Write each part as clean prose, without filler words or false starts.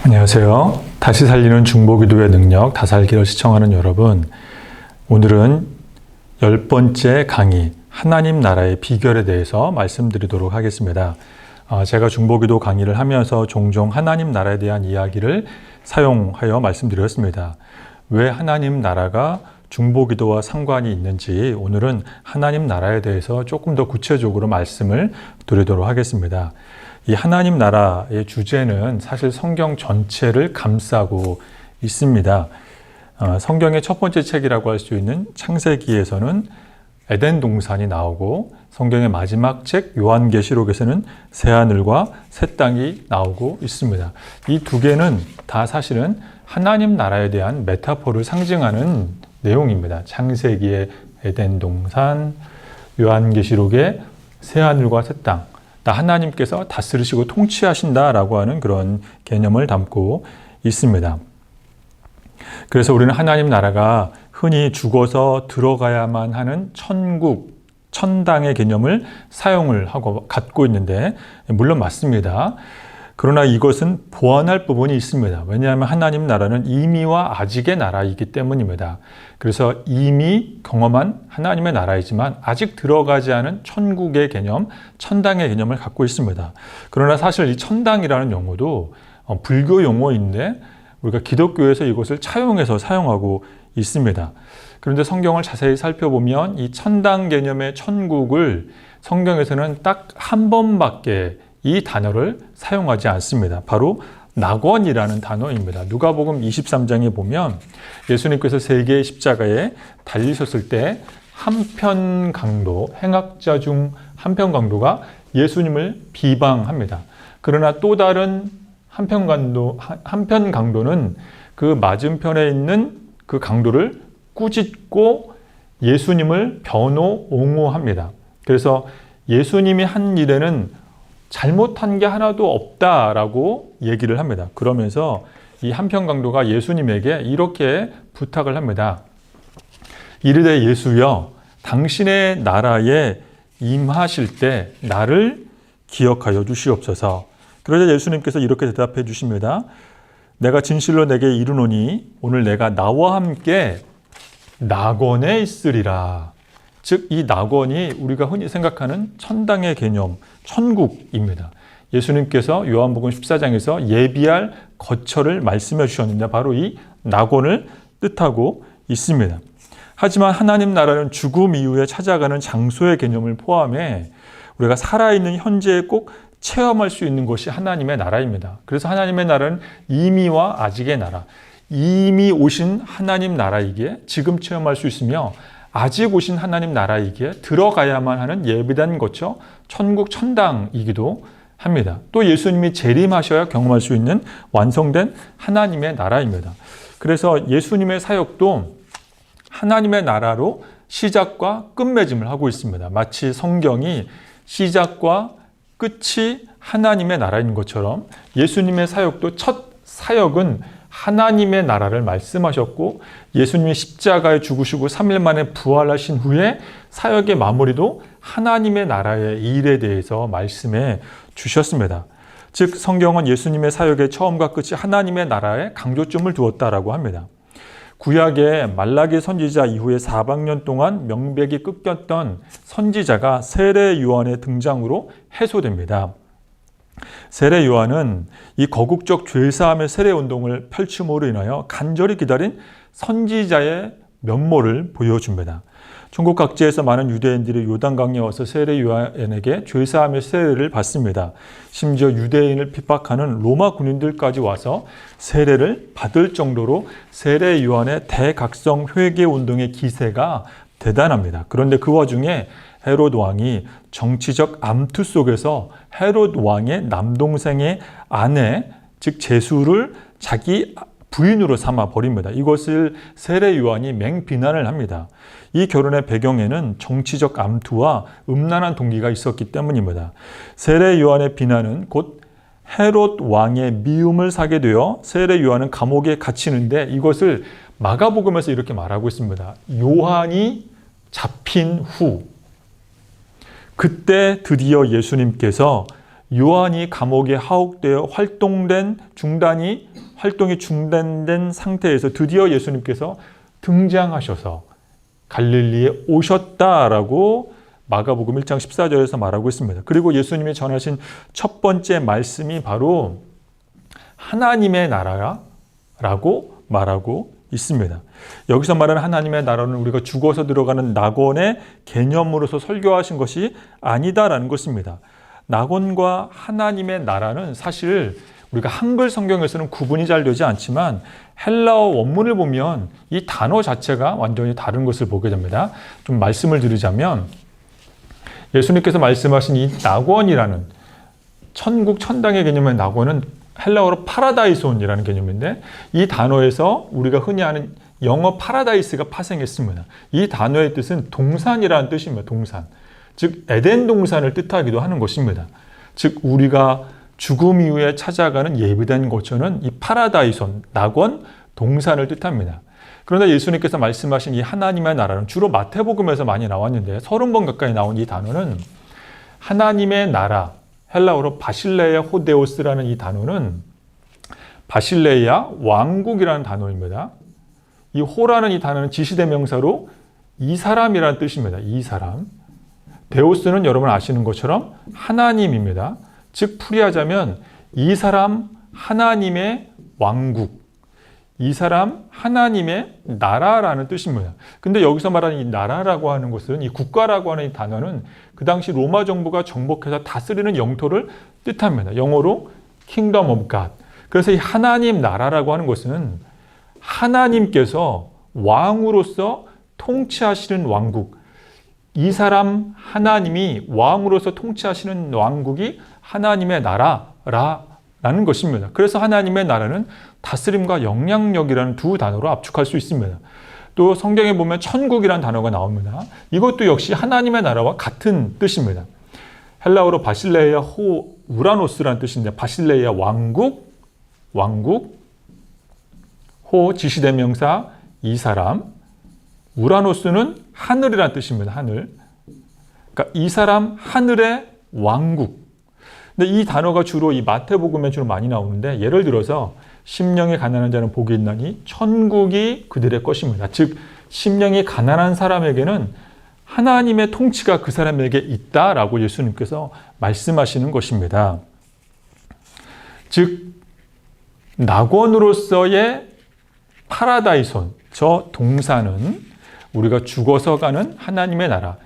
안녕하세요. 다시 살리는 중보기도의 능력 다살기를 시청하는 여러분, 오늘은 10번째 강의 하나님 나라의 비결에 대해서 말씀드리도록 하겠습니다. 제가 중보기도 강의를 하면서 종종 하나님 나라에 대한 이야기를 사용하여 말씀드렸습니다. 왜 하나님 나라가 중보기도와 상관이 있는지 오늘은 하나님 나라에 대해서 조금 더 구체적으로 말씀을 드리도록 하겠습니다. 이 하나님 나라의 주제는 사실 성경 전체를 감싸고 있습니다. 성경의 첫 번째 책이라고 할 수 있는 창세기에서는 에덴 동산이 나오고, 성경의 마지막 책 요한계시록에서는 새하늘과 새 땅이 나오고 있습니다. 이 두 개는 다 사실은 하나님 나라에 대한 메타포를 상징하는 내용입니다. 창세기의 에덴 동산, 요한계시록의 새하늘과 새 땅, 하나님께서 다스리시고 통치하신다라고 하는 그런 개념을 담고 있습니다. 그래서 우리는 하나님 나라가 흔히 죽어서 들어가야만 하는 천국, 천당의 개념을 사용을 하고 갖고 있는데, 물론 맞습니다. 그러나 이것은 보완할 부분이 있습니다. 왜냐하면 하나님 나라는 이미와 아직의 나라이기 때문입니다. 그래서 이미 경험한 하나님의 나라이지만 아직 들어가지 않은 천국의 개념, 천당의 개념을 갖고 있습니다. 그러나 사실 이 천당이라는 용어도 불교 용어인데 우리가 기독교에서 이것을 차용해서 사용하고 있습니다. 그런데 성경을 자세히 살펴보면 이 천당 개념의 천국을 성경에서는 딱 한 번밖에 이 단어를 사용하지 않습니다. 바로 낙원이라는 단어입니다. 누가복음 23장에 보면 예수님께서 세 개의 십자가에 달리셨을 때 한편 강도, 행악자 중 한편 강도가 예수님을 비방합니다. 그러나 또 다른 한편 강도는 그 맞은편에 있는 그 강도를 꾸짖고 예수님을 변호, 옹호합니다. 그래서 예수님이 한 일에는 잘못한 게 하나도 없다라고 얘기를 합니다. 그러면서 이 한편 강도가 예수님에게 이렇게 부탁을 합니다. 이르되 예수여, 당신의 나라에 임하실 때 나를 기억하여 주시옵소서. 그러자 예수님께서 이렇게 대답해 주십니다. 내가 진실로 내게 이르노니 오늘 내가 나와 함께 낙원에 있으리라. 즉, 이 낙원이 우리가 흔히 생각하는 천당의 개념, 천국입니다. 예수님께서 요한복음 14장에서 예비할 거처를 말씀해 주셨는데 바로 이 낙원을 뜻하고 있습니다. 하지만 하나님 나라는 죽음 이후에 찾아가는 장소의 개념을 포함해 우리가 살아있는 현재에 꼭 체험할 수 있는 것이 하나님의 나라입니다. 그래서 하나님의 나라는 이미와 아직의 나라, 이미 오신 하나님 나라이기에 지금 체험할 수 있으며 아직 오신 하나님 나라이기에 들어가야만 하는 예비된 거처, 천국, 천당이기도 합니다. 또 예수님이 재림하셔야 경험할 수 있는 완성된 하나님의 나라입니다. 그래서 예수님의 사역도 하나님의 나라로 시작과 끝맺음을 하고 있습니다. 마치 성경이 시작과 끝이 하나님의 나라인 것처럼 예수님의 사역도 첫 사역은 하나님의 나라를 말씀하셨고, 예수님이 십자가에 죽으시고 3일 만에 부활하신 후에 사역의 마무리도 하나님의 나라의 일에 대해서 말씀해 주셨습니다. 즉, 성경은 예수님의 사역의 처음과 끝이 하나님의 나라에 강조점을 두었다라고 합니다. 구약의 말라기 선지자 이후에 400년 동안 명백히 꺾였던 선지자가 세례 요한의 등장으로 해소됩니다. 세례 요한은 이 거국적 죄사함의 세례 운동을 펼침으로 인하여 간절히 기다린 선지자의 면모를 보여줍니다. 천국 각지에서 많은 유대인들이 요단강에 와서 세례 요한에게 죄사함의 세례를 받습니다. 심지어 유대인을 핍박하는 로마 군인들까지 와서 세례를 받을 정도로 세례 요한의 대각성 회개 운동의 기세가 대단합니다. 그런데 그 와중에 헤롯 왕이 정치적 암투 속에서 헤롯 왕의 남동생의 아내, 즉 제수를 자기 부인으로 삼아 버립니다. 이것을 세례 요한이 맹비난을 합니다. 이 결혼의 배경에는 정치적 암투와 음란한 동기가 있었기 때문입니다. 세례 요한의 비난은 곧 헤롯 왕의 미움을 사게 되어 세례 요한은 감옥에 갇히는데, 이것을 마가복음에서 이렇게 말하고 있습니다. 요한이 잡힌 후, 그때 드디어 예수님께서 요한이 감옥에 하옥되어 활동이 중단된 상태에서 드디어 예수님께서 등장하셔서 갈릴리에 오셨다라고 마가복음 1장 14절에서 말하고 있습니다. 그리고 예수님이 전하신 첫 번째 말씀이 바로 하나님의 나라라고 말하고 있습니다. 여기서 말하는 하나님의 나라는 우리가 죽어서 들어가는 낙원의 개념으로서 설교하신 것이 아니다라는 것입니다. 낙원과 하나님의 나라는 사실 우리가 한글 성경에서는 구분이 잘 되지 않지만 헬라어 원문을 보면 이 단어 자체가 완전히 다른 것을 보게 됩니다. 좀 말씀을 드리자면 예수님께서 말씀하신 이 낙원이라는 천국, 천당의 개념의 낙원은 헬라어로 파라다이손이라는 개념인데 이 단어에서 우리가 흔히 아는 영어 파라다이스가 파생했습니다. 이 단어의 뜻은 동산이라는 뜻입니다. 동산. 즉 에덴 동산을 뜻하기도 하는 것입니다. 즉 우리가 죽음 이후에 찾아가는 예비된 거처는 이 파라다이손, 낙원, 동산을 뜻합니다. 그런데 예수님께서 말씀하신 이 하나님의 나라는 주로 마태복음에서 많이 나왔는데 30번 가까이 나온 이 단어는 하나님의 나라, 헬라어로 바실레ia 호데오스라는 이 단어는 바실레ia 왕국이라는 단어입니다. 이 호라는 이 단어는 지시대명사로 이 사람이라는 뜻입니다. 이 사람. 데오스는 여러분 아시는 것처럼 하나님입니다. 즉 풀이하자면 이 사람 하나님의 왕국, 이 사람 하나님의 나라라는 뜻입니다. 근데 여기서 말하는 이 나라라고 하는 것은 이 국가라고 하는 이 단어는 그 당시 로마 정부가 정복해서 다스리는 영토를 뜻합니다. 영어로 Kingdom of God. 그래서 이 하나님 나라라고 하는 것은 하나님께서 왕으로서 통치하시는 왕국, 이 사람 하나님이 왕으로서 통치하시는 왕국이 하나님의 나라라는 것입니다. 그래서 하나님의 나라는 다스림과 영향력이라는 두 단어로 압축할 수 있습니다. 또 성경에 보면 천국이라는 단어가 나옵니다. 이것도 역시 하나님의 나라와 같은 뜻입니다. 헬라어로 바실레ia 호 우라노스라는 뜻인데 바실레ia 왕국, 호 지시대명사 이 사람, 우라노스는 하늘이라는 뜻입니다. 하늘. 그러니까 이 사람 하늘의 왕국. 근데 이 단어가 주로 이 마태복음에 주로 많이 나오는데 예를 들어서 심령이 가난한 자는 복이 있나니 천국이 그들의 것입니다. 즉 심령이 가난한 사람에게는 하나님의 통치가 그 사람에게 있다라고 예수님께서 말씀하시는 것입니다. 즉 낙원으로서의 파라다이손, 저 동산은 우리가 죽어서 가는 하나님의 나라,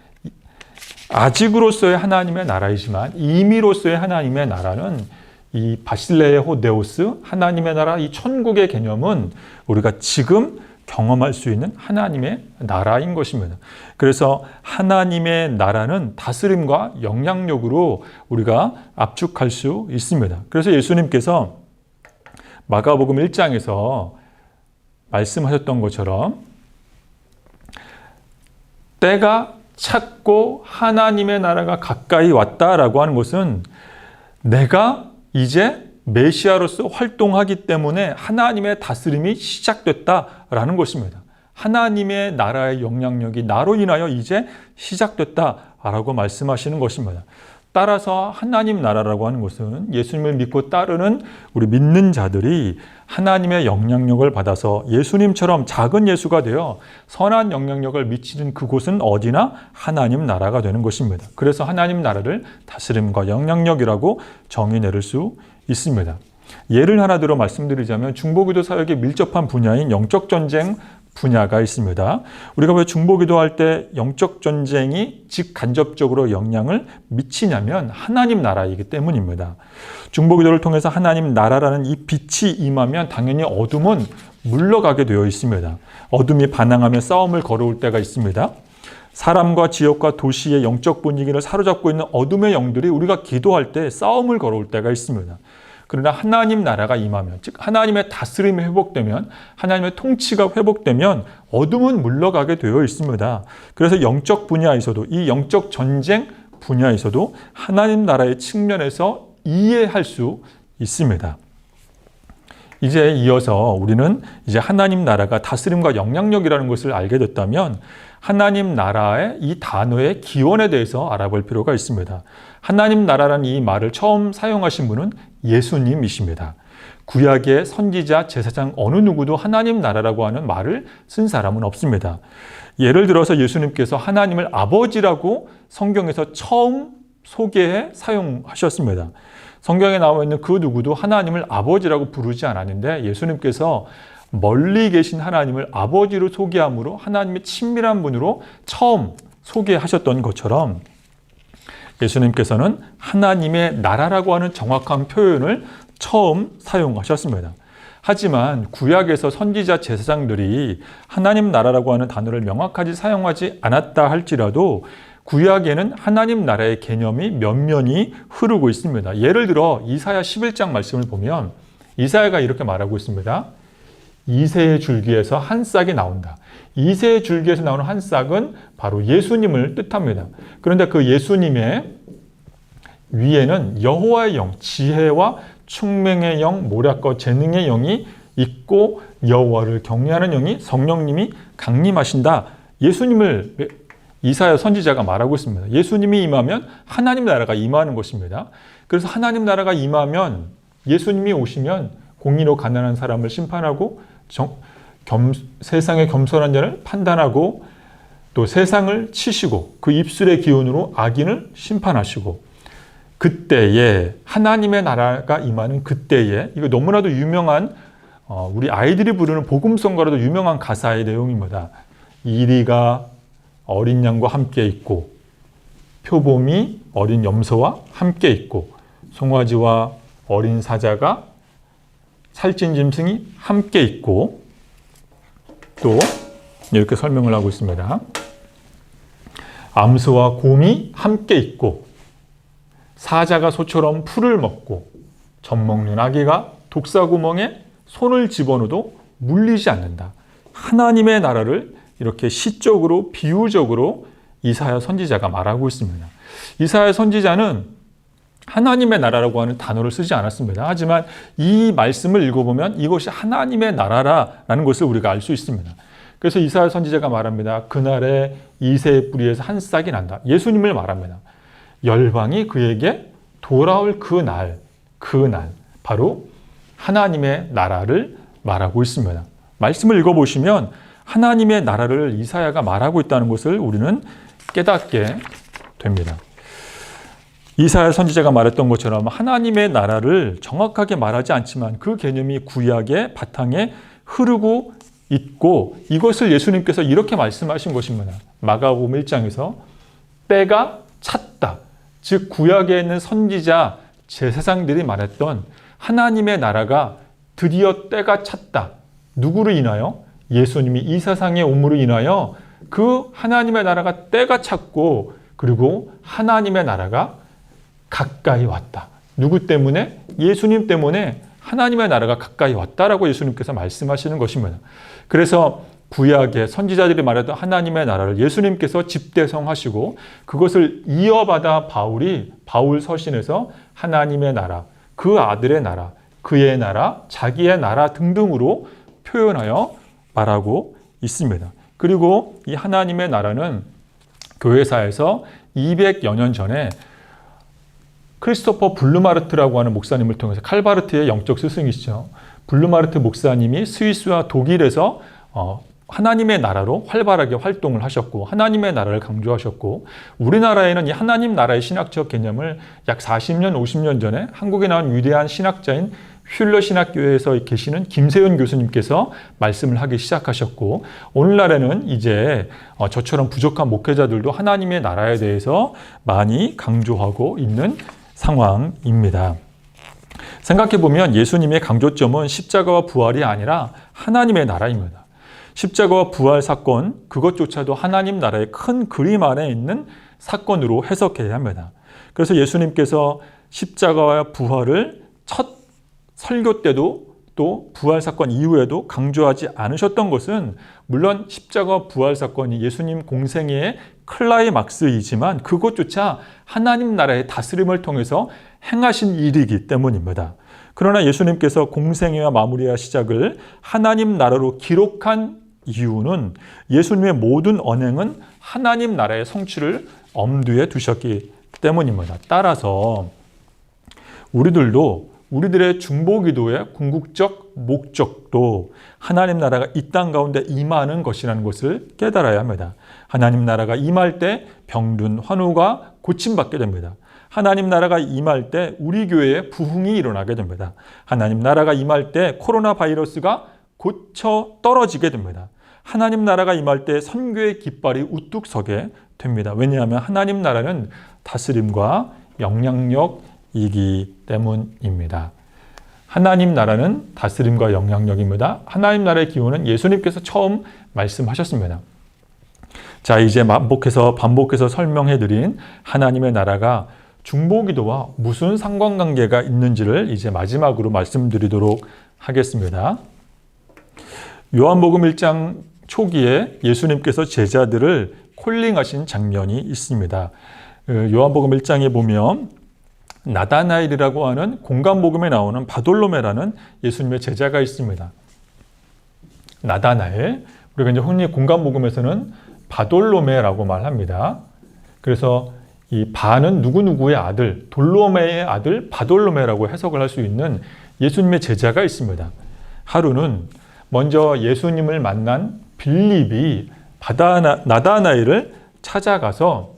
아직으로서의 하나님의 나라이지만 임의로서의 하나님의 나라는 이 바실레ia 호데오스, 하나님의 나라, 이 천국의 개념은 우리가 지금 경험할 수 있는 하나님의 나라인 것입니다. 그래서 하나님의 나라는 다스림과 영향력으로 우리가 압축할 수 있습니다. 그래서 예수님께서 마가복음 1장에서 말씀하셨던 것처럼 때가 찼고 하나님의 나라가 가까이 왔다라고 하는 것은 내가 이제 메시아로서 활동하기 때문에 하나님의 다스림이 시작됐다라는 것입니다. 하나님의 나라의 영향력이 나로 인하여 이제 시작됐다라고 말씀하시는 것입니다. 따라서 하나님 나라라고 하는 것은 예수님을 믿고 따르는 우리 믿는 자들이 하나님의 영향력을 받아서 예수님처럼 작은 예수가 되어 선한 영향력을 미치는 그곳은 어디나 하나님 나라가 되는 것입니다. 그래서 하나님 나라를 다스림과 영향력이라고 정의 내릴 수 있습니다. 예를 하나 들어 말씀드리자면 중보기도 사역에 밀접한 분야인 영적 전쟁 분야가 있습니다. 우리가 왜 중보기도할 때 영적 전쟁이 직간접적으로 영향을 미치냐면 하나님 나라이기 때문입니다. 중보기도를 통해서 하나님 나라라는 이 빛이 임하면 당연히 어둠은 물러가게 되어 있습니다. 어둠이 반항하며 싸움을 걸어올 때가 있습니다. 사람과 지역과 도시의 영적 분위기를 사로잡고 있는 어둠의 영들이 우리가 기도할 때 싸움을 걸어올 때가 있습니다. 그러나 하나님 나라가 임하면, 즉 하나님의 다스림이 회복되면, 하나님의 통치가 회복되면 어둠은 물러가게 되어 있습니다. 그래서 영적 분야에서도, 이 영적 전쟁 분야에서도 하나님 나라의 측면에서 이해할 수 있습니다. 이제 이어서 우리는 이제 하나님 나라가 다스림과 영향력이라는 것을 알게 됐다면 하나님 나라의 이 단어의 기원에 대해서 알아볼 필요가 있습니다. 하나님 나라라는 이 말을 처음 사용하신 분은 예수님이십니다. 구약의 선지자, 제사장 어느 누구도 하나님 나라라고 하는 말을 쓴 사람은 없습니다. 예를 들어서 예수님께서 하나님을 아버지라고 성경에서 처음 소개해 사용하셨습니다. 성경에 나와 있는 그 누구도 하나님을 아버지라고 부르지 않았는데 예수님께서 멀리 계신 하나님을 아버지로 소개함으로 하나님의 친밀한 분으로 처음 소개하셨던 것처럼 예수님께서는 하나님의 나라라고 하는 정확한 표현을 처음 사용하셨습니다. 하지만 구약에서 선지자 제사장들이 하나님 나라라고 하는 단어를 명확하게 사용하지 않았다 할지라도 구약에는 하나님 나라의 개념이 면면이 흐르고 있습니다. 예를 들어 이사야 11장 말씀을 보면 이사야가 이렇게 말하고 있습니다. 이새의 줄기에서 한 싹이 나온다. 이새의 줄기에서 나오는 한 싹은 바로 예수님을 뜻합니다. 그런데 그 예수님의 위에는 여호와의 영, 지혜와 충맹의 영, 모략과 재능의 영이 있고 여호와를 경외하는 영이 성령님이 강림하신다. 예수님을 이사야 선지자가 말하고 있습니다. 예수님이 임하면 하나님 나라가 임하는 것입니다. 그래서 하나님 나라가 임하면 예수님이 오시면 공의로 가난한 사람을 심판하고 세상의 겸손한 자를 판단하고 또 세상을 치시고 그 입술의 기운으로 악인을 심판하시고 그때에 하나님의 나라가 임하는 그때에 이거 너무나도 유명한 우리 아이들이 부르는 복음성가로도 유명한 가사의 내용입니다. 이리가 어린 양과 함께 있고 표범이 어린 염소와 함께 있고 송아지와 어린 사자가 살찐 짐승이 함께 있고 또 이렇게 설명을 하고 있습니다. 암소와 곰이 함께 있고 사자가 소처럼 풀을 먹고 젖먹는 아기가 독사구멍에 손을 집어넣어도 물리지 않는다. 하나님의 나라를 이렇게 시적으로 비유적으로 이사야 선지자가 말하고 있습니다. 이사야 선지자는 하나님의 나라라고 하는 단어를 쓰지 않았습니다. 하지만 이 말씀을 읽어보면 이것이 하나님의 나라라는 것을 우리가 알 수 있습니다. 그래서 이사야 선지자가 말합니다. 그날에 이새의 뿌리에서 한 싹이 난다. 예수님을 말합니다. 열방이 그에게 돌아올 그날 바로 하나님의 나라를 말하고 있습니다. 말씀을 읽어보시면 하나님의 나라를 이사야가 말하고 있다는 것을 우리는 깨닫게 됩니다. 이사야 선지자가 말했던 것처럼 하나님의 나라를 정확하게 말하지 않지만 그 개념이 구약의 바탕에 흐르고 있고 이것을 예수님께서 이렇게 말씀하신 것입니다. 마가복음 1장에서 때가 찼다. 즉 구약에 있는 선지자, 제사장들이 말했던 하나님의 나라가 드디어 때가 찼다. 누구로 인하여? 예수님이 이 세상에 온으로 인하여 그 하나님의 나라가 때가 찼고 그리고 하나님의 나라가 가까이 왔다. 누구 때문에? 예수님 때문에 하나님의 나라가 가까이 왔다라고 예수님께서 말씀하시는 것입니다. 그래서 구약의 선지자들이 말했던 하나님의 나라를 예수님께서 집대성하시고 그것을 이어받아 바울 서신에서 하나님의 나라, 그 아들의 나라, 그의 나라, 자기의 나라 등등으로 표현하여 말하고 있습니다. 그리고 이 하나님의 나라는 교회사에서 200여 년 전에 크리스토퍼 블루마르트라고 하는 목사님을 통해서 칼바르트의 영적 스승이시죠. 블루마르트 목사님이 스위스와 독일에서 하나님의 나라로 활발하게 활동을 하셨고 하나님의 나라를 강조하셨고 우리나라에는 이 하나님 나라의 신학적 개념을 약 40년, 50년 전에 한국에 나온 위대한 신학자인 휠러 신학교회에서 계시는 김세윤 교수님께서 말씀을 하기 시작하셨고 오늘날에는 이제 저처럼 부족한 목회자들도 하나님의 나라에 대해서 많이 강조하고 있는 상황입니다. 생각해보면 예수님의 강조점은 십자가와 부활이 아니라 하나님의 나라입니다. 십자가와 부활 사건, 그것조차도 하나님 나라의 큰 그림 안에 있는 사건으로 해석해야 합니다. 그래서 예수님께서 십자가와 부활을 첫 설교 때도 또 부활 사건 이후에도 강조하지 않으셨던 것은 물론 십자가 부활 사건이 예수님 공생애의 클라이막스이지만 그것조차 하나님 나라의 다스림을 통해서 행하신 일이기 때문입니다. 그러나 예수님께서 공생애와 마무리와 시작을 하나님 나라로 기록한 이유는 예수님의 모든 언행은 하나님 나라의 성취를 엄두에 두셨기 때문입니다. 따라서 우리들의 중보기도의 궁극적 목적도 하나님 나라가 이 땅 가운데 임하는 것이라는 것을 깨달아야 합니다. 하나님 나라가 임할 때 병든 환우가 고침받게 됩니다. 하나님 나라가 임할 때 우리 교회에 부흥이 일어나게 됩니다. 하나님 나라가 임할 때 코로나 바이러스가 고쳐 떨어지게 됩니다. 하나님 나라가 임할 때 선교의 깃발이 우뚝 서게 됩니다. 왜냐하면 하나님 나라는 다스림과 영향력이기 때문입니다. 하나님 나라는 다스림과 영향력입니다. 하나님 나라의 기원은 예수님께서 처음 말씀하셨습니다. 자, 이제 반복해서 설명해드린 하나님의 나라가 중보기도와 무슨 상관관계가 있는지를 이제 마지막으로 말씀드리도록 하겠습니다. 요한복음 1장 초기에 예수님께서 제자들을 콜링하신 장면이 있습니다. 요한복음 1장에 보면 나다나엘이라고 하는 공간복음에 나오는 바돌로메라는 예수님의 제자가 있습니다. 나다나엘, 우리가 이제 흔히 공간복음에서는 바돌로메라고 말합니다. 그래서 이 바는 누구누구의 아들, 돌로메의 아들 바돌로메라고 해석을 할 수 있는 예수님의 제자가 있습니다. 하루는 먼저 예수님을 만난 빌립이 나다나엘을 찾아가서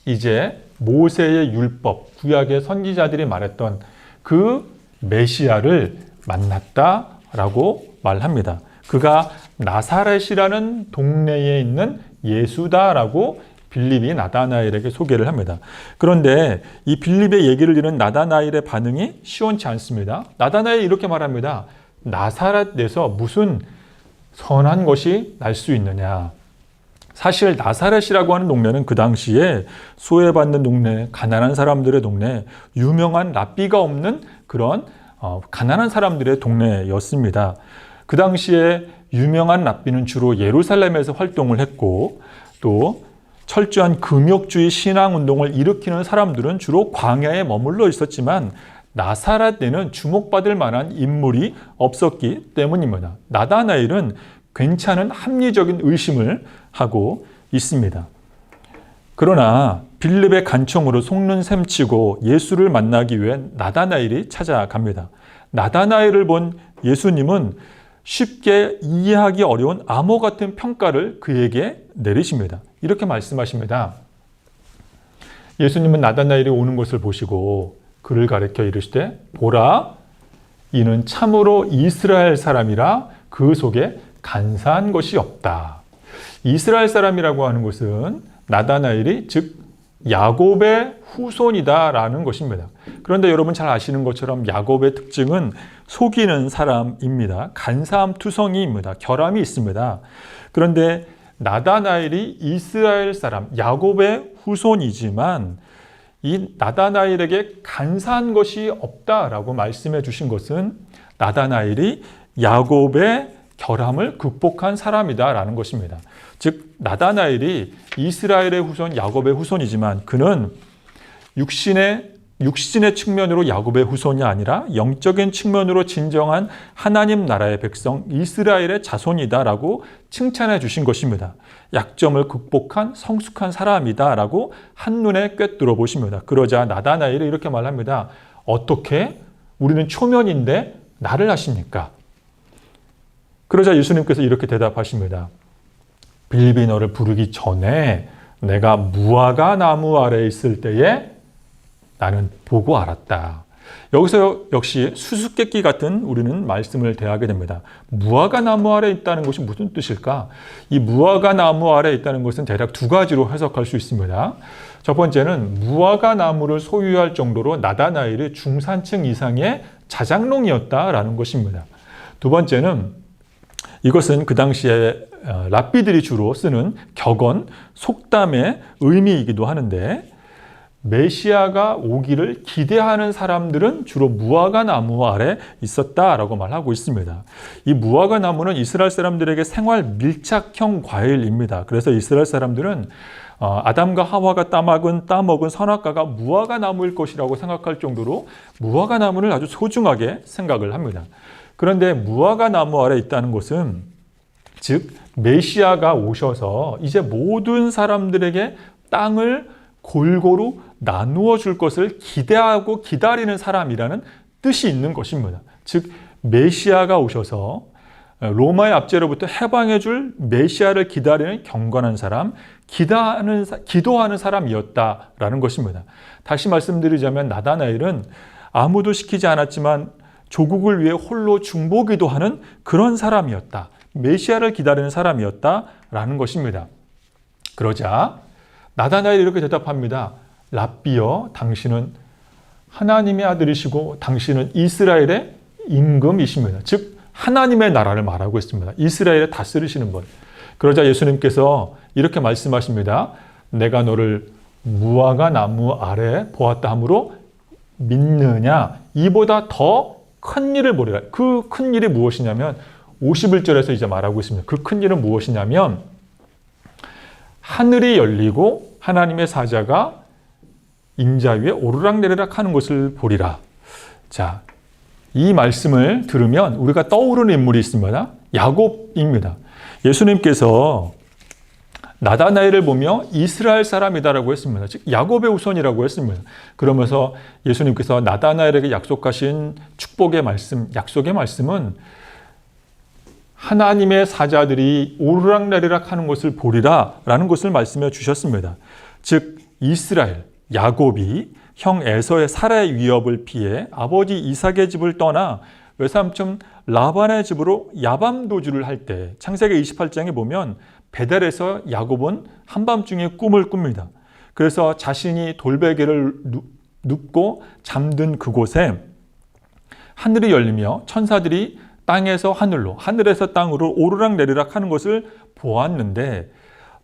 이제 모세의 율법, 구약의 선지자들이 말했던 그 메시아를 만났다라고 말합니다. 그가 나사렛이라는 동네에 있는 예수다라고 빌립이 나다나엘에게 소개를 합니다. 그런데 이 빌립의 얘기를 들은 나다나엘의 반응이 시원치 않습니다. 나다나엘이 이렇게 말합니다. 나사렛에서 무슨 선한 것이 날 수 있느냐. 사실 나사렛이라고 하는 동네는 그 당시에 소외받는 동네, 가난한 사람들의 동네, 유명한 랍비가 없는 그런 가난한 사람들의 동네였습니다. 그 당시에 유명한 랍비는 주로 예루살렘에서 활동을 했고 또 철저한 금욕주의 신앙운동을 일으키는 사람들은 주로 광야에 머물러 있었지만 나사렛에는 주목받을 만한 인물이 없었기 때문입니다. 나다나엘은 괜찮은 합리적인 의심을 하고 있습니다. 그러나 빌립의 간청으로 속는 셈치고 예수를 만나기 위해 나다나엘이 찾아갑니다. 나다나엘을 본 예수님은 쉽게 이해하기 어려운 암호 같은 평가를 그에게 내리십니다. 이렇게 말씀하십니다. 예수님은 나다나엘이 오는 것을 보시고 그를 가리켜 이르시되 보라, 이는 참으로 이스라엘 사람이라 그 속에 간사한 것이 없다. 이스라엘 사람이라고 하는 것은 나다나엘이 즉 야곱의 후손이다라는 것입니다. 그런데 여러분 잘 아시는 것처럼 야곱의 특징은 속이는 사람입니다. 간사함 투성이입니다. 결함이 있습니다. 그런데 나다나엘이 이스라엘 사람, 야곱의 후손이지만 이 나다나엘에게 간사한 것이 없다라고 말씀해 주신 것은 나다나엘이 야곱의 결함을 극복한 사람이다라는 것입니다. 즉 나다나엘이 이스라엘의 후손, 야곱의 후손이지만 그는 육신의 측면으로 야곱의 후손이 아니라 영적인 측면으로 진정한 하나님 나라의 백성 이스라엘의 자손이다라고 칭찬해 주신 것입니다. 약점을 극복한 성숙한 사람이다라고 한눈에 꿰뚫어 보십니다. 그러자 나다나엘이 이렇게 말합니다. 어떻게 우리는 초면인데 나를 아십니까? 그러자 예수님께서 이렇게 대답하십니다. 빌립이 너를 부르기 전에 내가 무화과 나무 아래에 있을 때에 나는 보고 알았다. 여기서 역시 수수께끼 같은 우리는 말씀을 대하게 됩니다. 무화과 나무 아래에 있다는 것이 무슨 뜻일까? 이 무화과 나무 아래에 있다는 것은 대략 두 가지로 해석할 수 있습니다. 첫 번째는 무화과 나무를 소유할 정도로 나다나엘이 중산층 이상의 자장롱이었다라는 것입니다. 두 번째는 이것은 그 당시에 랍비들이 주로 쓰는 격언, 속담의 의미이기도 하는데 메시아가 오기를 기대하는 사람들은 주로 무화과 나무 아래 있었다라고 말하고 있습니다. 이 무화과 나무는 이스라엘 사람들에게 생활 밀착형 과일입니다. 그래서 이스라엘 사람들은 아담과 하와가 따먹은 선악과가 무화과 나무일 것이라고 생각할 정도로 무화과 나무를 아주 소중하게 생각을 합니다. 그런데 무화과 나무 아래 있다는 것은 즉 메시아가 오셔서 이제 모든 사람들에게 땅을 골고루 나누어 줄 것을 기대하고 기다리는 사람이라는 뜻이 있는 것입니다. 즉 메시아가 오셔서 로마의 압제로부터 해방해 줄 메시아를 기다리는 경건한 사람, 기도하는 사람이었다라는 것입니다. 다시 말씀드리자면 나다나엘은 아무도 시키지 않았지만 조국을 위해 홀로 중보기도하는 그런 사람이었다. 메시아를 기다리는 사람이었다라는 것입니다. 그러자 나다나엘이 이렇게 대답합니다. 랍비여, 당신은 하나님의 아들이시고 당신은 이스라엘의 임금이십니다. 즉 하나님의 나라를 말하고 있습니다. 이스라엘을 다스리시는 분. 그러자 예수님께서 이렇게 말씀하십니다. 내가 너를 무화과 나무 아래 보았다 하므로 믿느냐? 이보다 더 큰 일을 보리라. 그 큰 일이 무엇이냐면 51절에서 이제 말하고 있습니다. 그 큰 일은 무엇이냐면 하늘이 열리고 하나님의 사자가 인자 위에 오르락내리락 하는 것을 보리라. 자, 이 말씀을 들으면 우리가 떠오르는 인물이 있습니다. 야곱입니다. 예수님께서 나다나엘을 보며 이스라엘 사람이다라고 했습니다. 즉 야곱의 후손이라고 했습니다. 그러면서 예수님께서 나다나엘에게 약속하신 축복의 말씀, 약속의 말씀은 하나님의 사자들이 오르락내리락 하는 것을 보리라 라는 것을 말씀해 주셨습니다. 즉 이스라엘, 야곱이 형 에서의 살해 위협을 피해 아버지 이삭의 집을 떠나 외삼촌 라반의 집으로 야밤도주를 할 때 창세기 28장에 보면 베델에서 야곱은 한밤중에 꿈을 꿉니다. 그래서 자신이 돌베개를 눕고 잠든 그곳에 하늘이 열리며 천사들이 땅에서 하늘로, 하늘에서 땅으로 오르락내리락 하는 것을 보았는데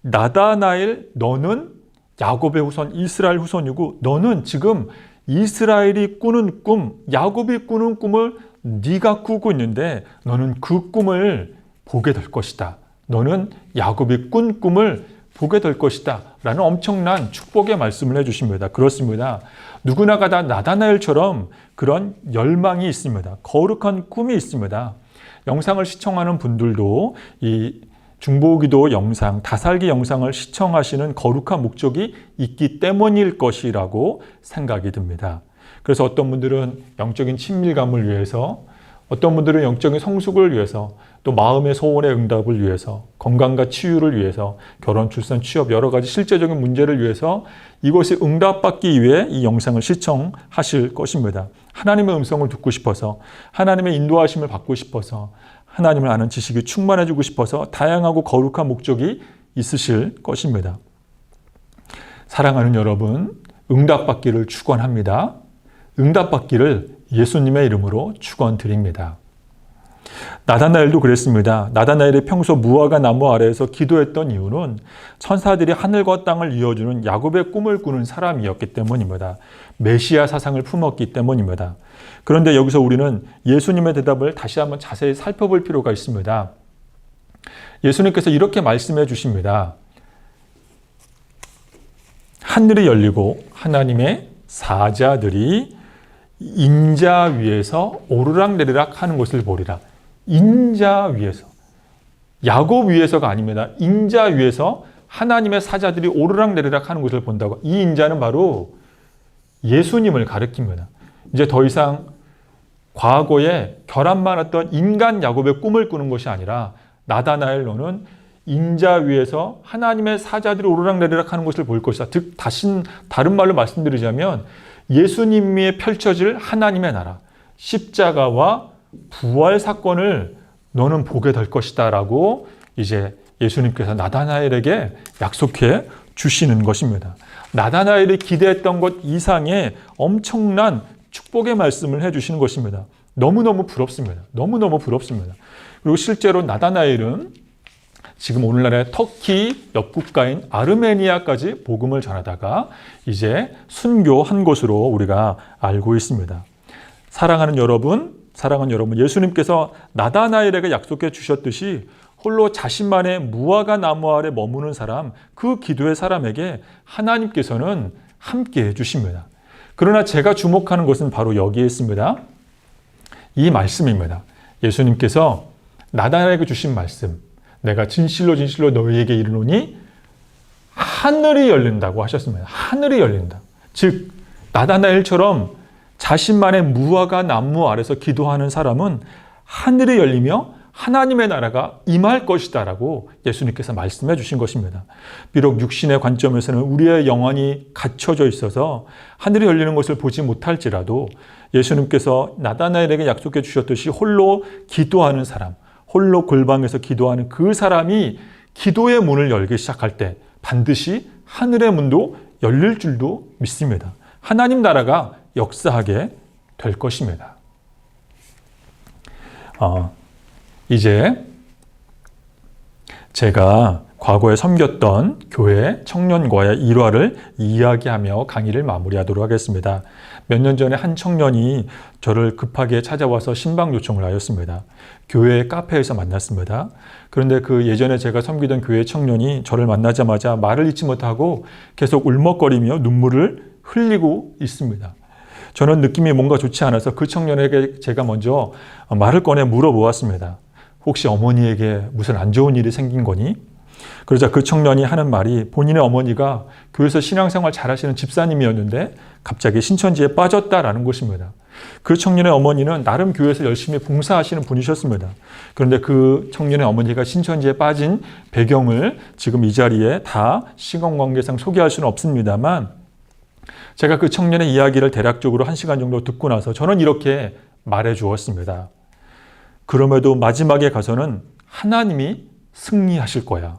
나다나엘 너는 야곱의 후손, 이스라엘 후손이고 너는 지금 이스라엘이 꾸는 꿈, 야곱이 꾸는 꿈을 네가 꾸고 있는데 너는 그 꿈을 보게 될 것이다. 너는 야곱이 꾼 꿈을 보게 될 것이다. 라는 엄청난 축복의 말씀을 해주십니다. 그렇습니다. 누구나가 다 나다나엘처럼 그런 열망이 있습니다. 거룩한 꿈이 있습니다. 영상을 시청하는 분들도 이 중보기도 영상, 다살기 영상을 시청하시는 거룩한 목적이 있기 때문일 것이라고 생각이 듭니다. 그래서 어떤 분들은 영적인 친밀감을 위해서, 어떤 분들은 영적인 성숙을 위해서, 또 마음의 소원의 응답을 위해서, 건강과 치유를 위해서, 결혼, 출산, 취업 여러 가지 실제적인 문제를 위해서 이것이 응답받기 위해 이 영상을 시청하실 것입니다. 하나님의 음성을 듣고 싶어서, 하나님의 인도하심을 받고 싶어서, 하나님을 아는 지식이 충만해지고 싶어서 다양하고 거룩한 목적이 있으실 것입니다. 사랑하는 여러분, 응답받기를 축원합니다. 응답받기를 예수님의 이름으로 축원드립니다. 나다나엘도 그랬습니다. 나다나엘이 평소 무화과 나무 아래에서 기도했던 이유는 천사들이 하늘과 땅을 이어주는 야곱의 꿈을 꾸는 사람이었기 때문입니다. 메시아 사상을 품었기 때문입니다. 그런데 여기서 우리는 예수님의 대답을 다시 한번 자세히 살펴볼 필요가 있습니다. 예수님께서 이렇게 말씀해 주십니다. 하늘이 열리고 하나님의 사자들이 인자 위에서 오르락내리락 하는 것을 보리라. 인자 위에서, 야곱 위에서가 아닙니다. 인자 위에서 하나님의 사자들이 오르락내리락 하는 것을 본다고. 이 인자는 바로 예수님을 가리킵니다. 이제 더 이상 과거에 결함 많았던 인간 야곱의 꿈을 꾸는 것이 아니라 나다나엘 너는 인자 위에서 하나님의 사자들이 오르락내리락 하는 것을 볼 것이다. 즉 다른 말로 말씀드리자면 예수님이 펼쳐질 하나님의 나라, 십자가와 부활 사건을 너는 보게 될 것이다 라고 이제 예수님께서 나다나엘에게 약속해 주시는 것입니다. 나다나엘이 기대했던 것 이상의 엄청난 축복의 말씀을 해주시는 것입니다. 너무너무 부럽습니다. 너무너무 부럽습니다. 그리고 실제로 나다나엘은 지금 오늘날의 터키 옆 국가인 아르메니아까지 복음을 전하다가 이제 순교한 것으로 우리가 알고 있습니다. 사랑하는 여러분, 예수님께서 나다나엘에게 약속해 주셨듯이 홀로 자신만의 무화과 나무 아래 머무는 사람, 그 기도의 사람에게 하나님께서는 함께 해주십니다. 그러나 제가 주목하는 것은 바로 여기에 있습니다. 이 말씀입니다. 예수님께서 나다나엘에게 주신 말씀, 내가 진실로 진실로 너희에게 이르노니 하늘이 열린다고 하셨습니다. 하늘이 열린다. 즉 나다나엘처럼 자신만의 무화과 나무 아래서 기도하는 사람은 하늘이 열리며 하나님의 나라가 임할 것이다 라고 예수님께서 말씀해 주신 것입니다. 비록 육신의 관점에서는 우리의 영혼이 갇혀져 있어서 하늘이 열리는 것을 보지 못할지라도 예수님께서 나다나엘에게 약속해 주셨듯이 홀로 기도하는 사람, 홀로 골방에서 기도하는 그 사람이 기도의 문을 열기 시작할 때 반드시 하늘의 문도 열릴 줄도 믿습니다. 하나님 나라가 역사하게 될 것입니다. 이제 제가 과거에 섬겼던 교회 청년과의 일화를 이야기하며 강의를 마무리하도록 하겠습니다. 몇 년 전에 한 청년이 저를 급하게 찾아와서 신방 요청을 하였습니다. 교회 카페에서 만났습니다. 그런데 그 예전에 제가 섬기던 교회 청년이 저를 만나자마자 말을 잇지 못하고 계속 울먹거리며 눈물을 흘리고 있습니다. 저는 느낌이 뭔가 좋지 않아서 그 청년에게 제가 먼저 말을 꺼내 물어보았습니다. 혹시 어머니에게 무슨 안 좋은 일이 생긴 거니? 그러자 그 청년이 하는 말이 본인의 어머니가 교회에서 신앙생활 잘하시는 집사님이었는데 갑자기 신천지에 빠졌다라는 것입니다. 그 청년의 어머니는 나름 교회에서 열심히 봉사하시는 분이셨습니다. 그런데 그 청년의 어머니가 신천지에 빠진 배경을 지금 이 자리에 다 시간관계상 소개할 수는 없습니다만 제가 그 청년의 이야기를 대략적으로 1시간 정도 듣고 나서 저는 이렇게 말해 주었습니다. 그럼에도 마지막에 가서는 하나님이 승리하실 거야.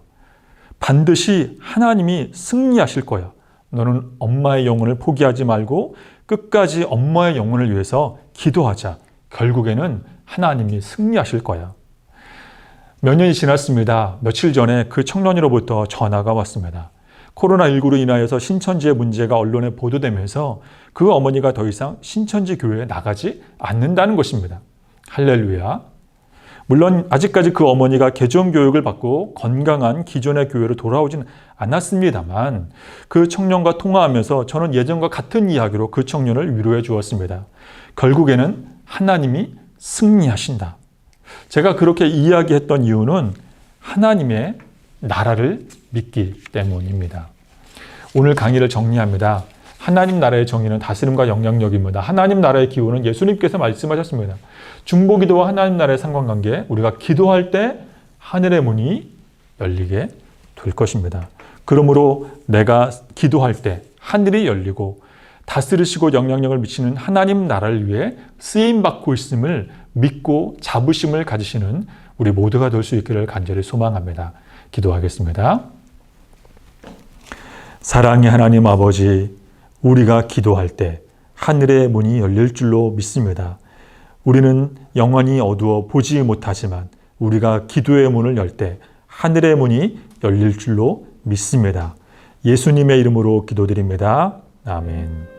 반드시 하나님이 승리하실 거야. 너는 엄마의 영혼을 포기하지 말고 끝까지 엄마의 영혼을 위해서 기도하자. 결국에는 하나님이 승리하실 거야. 몇 년이 지났습니다. 며칠 전에 그 청년으로부터 전화가 왔습니다. 코로나19로 인하여서 신천지의 문제가 언론에 보도되면서 그 어머니가 더 이상 신천지 교회에 나가지 않는다는 것입니다. 할렐루야. 물론 아직까지 그 어머니가 개종 교육을 받고 건강한 기존의 교회로 돌아오진 않았습니다만 그 청년과 통화하면서 저는 예전과 같은 이야기로 그 청년을 위로해 주었습니다. 결국에는 하나님이 승리하신다. 제가 그렇게 이야기했던 이유는 하나님의 나라를 믿기 때문입니다. 오늘 강의를 정리합니다. 하나님 나라의 정의는 다스림과 영향력입니다. 하나님 나라의 기호는 예수님께서 말씀하셨습니다. 중보기도와 하나님 나라의 상관관계, 우리가 기도할 때 하늘의 문이 열리게 될 것입니다. 그러므로 내가 기도할 때 하늘이 열리고 다스리시고 영향력을 미치는 하나님 나라를 위해 쓰임받고 있음을 믿고 자부심을 가지시는 우리 모두가 될 수 있기를 간절히 소망합니다. 기도하겠습니다. 사랑의 하나님 아버지, 우리가 기도할 때 하늘의 문이 열릴 줄로 믿습니다. 우리는 영원히 어두워 보지 못하지만 우리가 기도의 문을 열 때 하늘의 문이 열릴 줄로 믿습니다. 예수님의 이름으로 기도드립니다. 아멘.